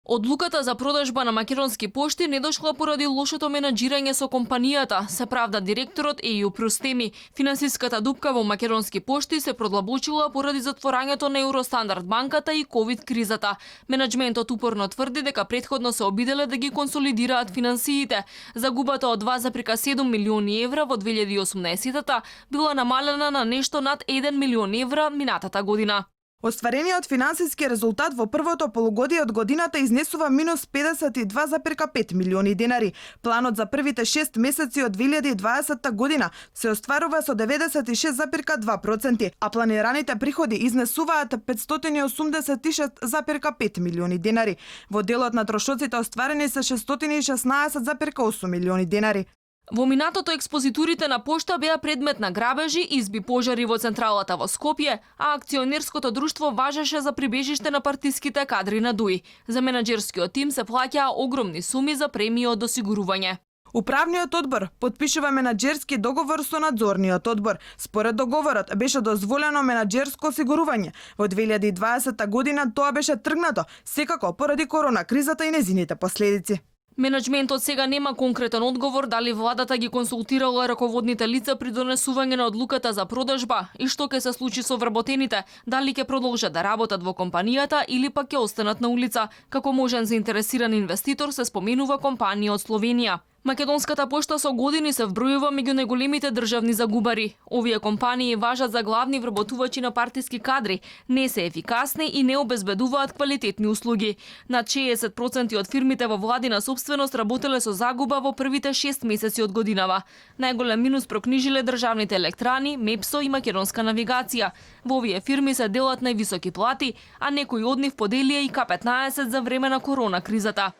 Одлуката за продажба на Македонски пошти не дошла поради лошото менаџирање со компанијата, се правда директорот Еју Простеми. Финансиската дупка во Македонски пошти се продлабочила поради затворањето на Евростандард банката и ковид кризата. Менаџментот упорно тврди дека претходно се обиделе да ги консолидираат финансиите. Загубата од 2,7 милиони евра во 2018-та била намалена на нешто над 1 милион евра минатата година. Остварениот финансиски резултат во првото полугодие од годината изнесува минус 52,5 милиони денари. Планот за првите 6 месеци од 2020 година се остварува со 96,2%, а планираните приходи изнесуваат 586,5 милиони денари. Во делот на трошоците остварени се 616,8 милиони денари. Во минатото експозитурите на пошта беа предмет на грабежи, изби, пожари во централата во Скопје, а акционерското друштво важеше за прибежиште на партиските кадри на ДУИ. За менаџерскиот тим се плаќаа огромни суми за премии од осигурување. Управниот одбор потпишува менаџерски договор со надзорниот одбор. Според договорот беше дозволено менаџерско осигурување. Во 2020 година тоа беше тргнато, секако поради корона кризата и незините последици. Менаџментот сега нема конкретен одговор дали владата ги консултирала раководните лица при донесување на одлуката за продажба и што ќе се случи со вработените, дали ќе продолжат да работат во компанијата или пак ќе останат на улица. Како можен заинтересиран инвеститор се споменува компанија од Словенија. Македонската пошта со години се вбројува меѓу најголемите државни загубари. Овие компании важат за главни вработувачи на партиски кадри, не се ефикасни и не обезбедуваат квалитетни услуги. Над 60% од фирмите во владина собственост работеле со загуба во првите 6 месеци од годинава. Најголем минус прокнижиле државните електрани, Мепсо и Македонска навигација. Во овие фирми се делат највисоки плати, а некои од нив поделија и К15 за време на корона кризата.